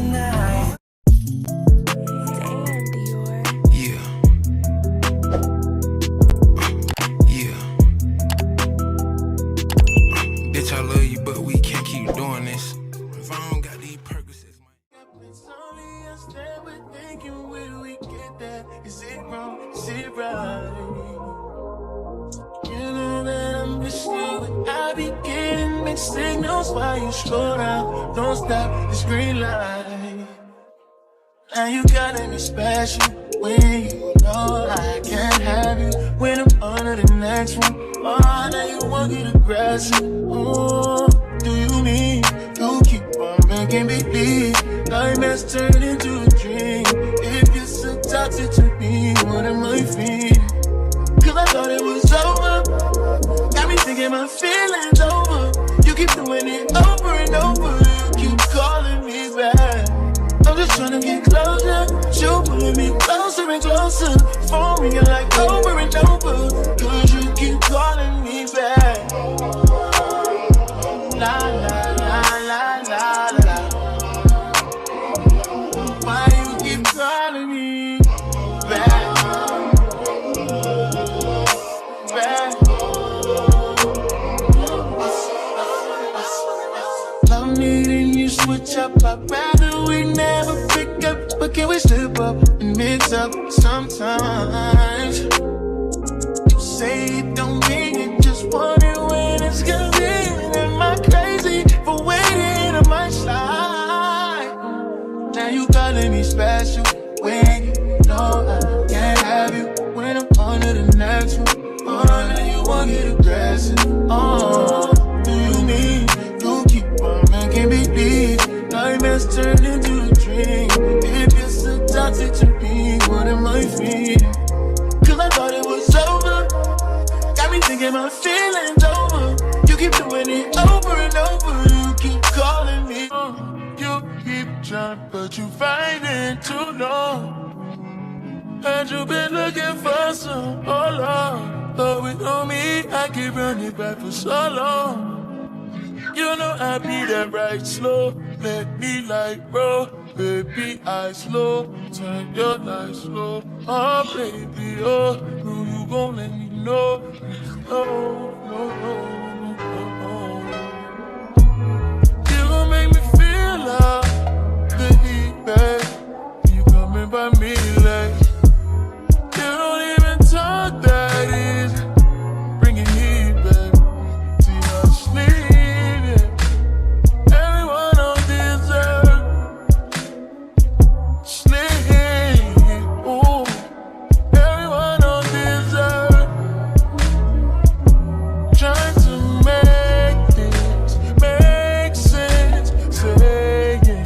tonight. Damn, Dior. Yeah. Yeah. Bitch, I love you, but we can't keep doing this. If I don't got these Percocets, It's only us that we're thinking, will we get there? Is it wrong? Is it right? You know that I'm missing you. I be getting mixed signals while you slow down. Don't stop this green light. Now you gotta be special when you know I can't have you. When I'm under the next one, oh, now you won't get aggressive. Oh, do you mean you keep on making me believe nightmares turn into a dream? If you're so toxic to me, what am I feeling? Cause I thought it was over. Got me thinking my feelings over. You keep doing it over and over. You keep calling me back. I'm just trying to get closer. You pulling me closer and closer. For me, you're like over and over. Cause you keep calling me back. La la la la la la. Why you keep calling me back? Love needing you switch up. I'd rather we never pick up, but can we slip up and mix up sometimes? You say it don't mean it, just want it when it's convenient. Am I crazy for waiting on my slide? Now you calling me special when you know I can't have you. When I'm under the next one, oh, now you won't get aggressive. Oh, do you mean you keep on making me believe nightmares turn into a dream? If you're so toxic to me, what am I feeling? Cause I thought it was over. Got me thinking my feelings over. You keep doing it over and over. You keep calling me. You keep trying, but you fighting too long. And you been looking for some, oh Lord. But with on me, I keep running back for so long. You know I be that right slow. Let me like bro, baby I slow. Turn your light slow. Oh baby, oh, no you gon' let me know. No, no, no, no, no. You gon' make me feel like the heat, babe. You coming by me like you don't even talk that easy. Bring it heat, babe. See how you sleep, yeah. Everyone on this earth sleep, ooh. Everyone on this earth trying to make things make sense. Saying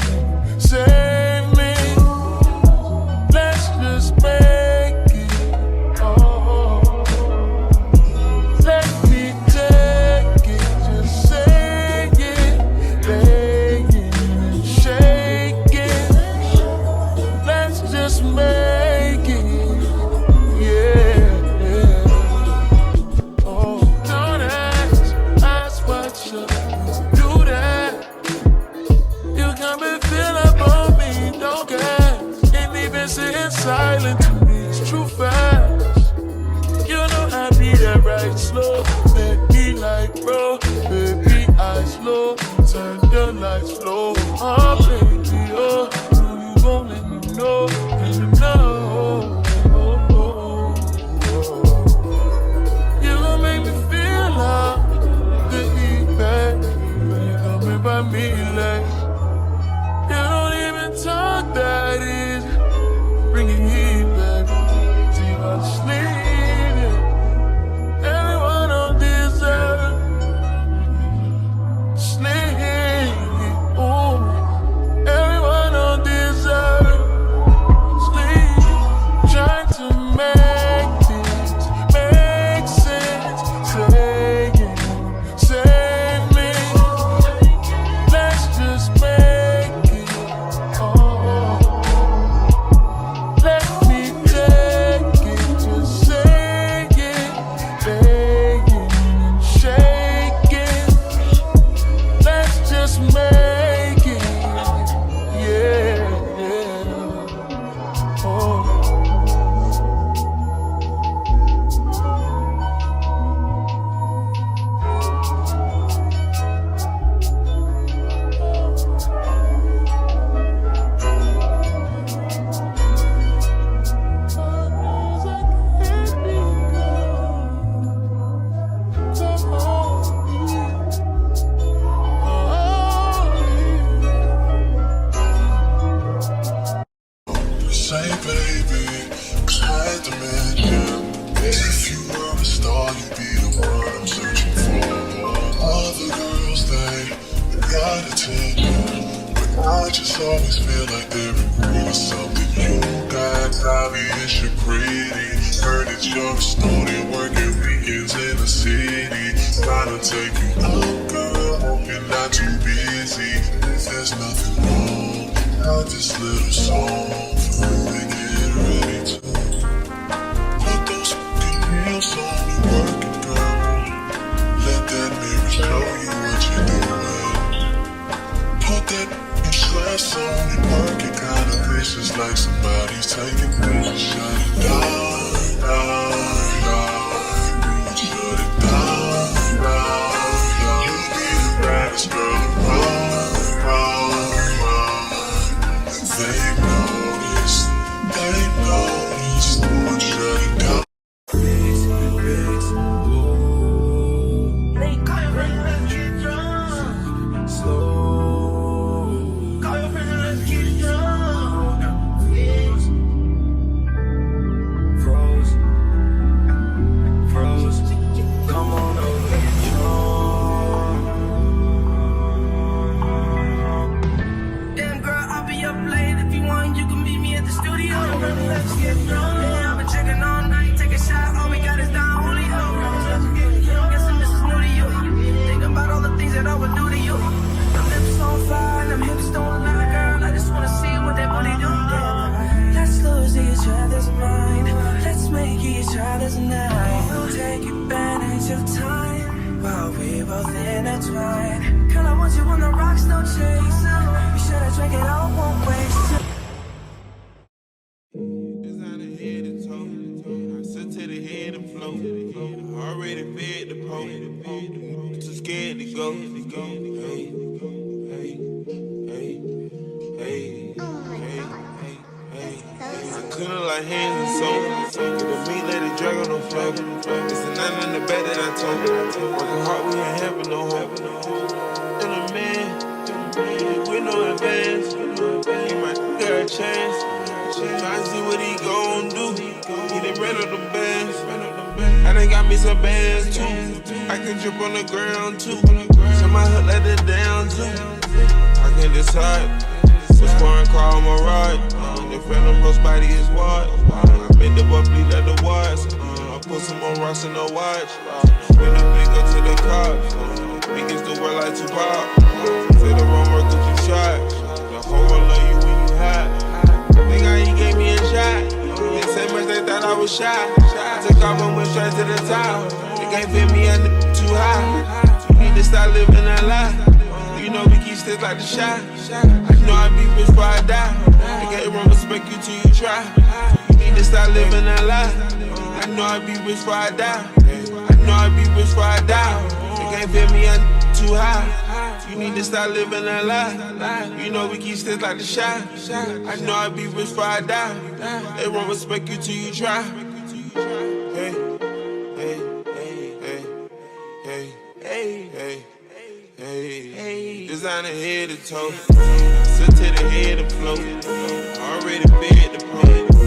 always feel like there is something you got. Obvious you're pretty. Heard that you're a student working weekends in the city. Trying to take you out, girl. Hope you're not too busy. If there's nothing wrong, I'll this little song for you to get ready to put those fucking heels on and work it, girl. Let that mirror show you what you're doing. Put that stress on and work it, kinda vicious, like somebody's taking pictures. Shut it down, down, down. Shut it down, down, down. You be the baddest girl around, around, around. They noticed, but shut it down. Already fed the pole, too scared to go. Hey, hey, hey, hey, hey, hey. I couldn't like hands and soul. Get the meat, let it drag on the floor. It's the night in the bed that I told. Working hard, we ain't having no hope. And a man, with no advance. Give my girl a chance. Try to see what he gon' do. He done ran up them bands. I done got me some bands too. I can drip on the ground too. So my hood let it down too. I can't decide which foreign car I'ma ride. The phantom roast body is wide. I made the butt bleed at the watch. I put some more rocks in the watch. When the big up to the cops. Biggest the world like Tupac. Say the wrong word cause you shot. The whole world love you when you hot. Nigga, he gave me a shot. They said much they thought I was shy. I took off and went straight to the top. They can't fit me under too high. You need to stop living that lie. You know we keep sticks like the shot. I know I be rich before I die. They can't run respect you till you try. You need to stop living that lie. I know I be rich before I die. I know I be rich before I die. They can't fit me under too high. You need to stop living that lie. You know we keep sticks like the shot. I know I be rich before I die. They won't respect you till you try. Hey, hey, hey, hey, hey, hey, hey, hey. Designer head to toe. Sit to the head and float. Already fed the plate.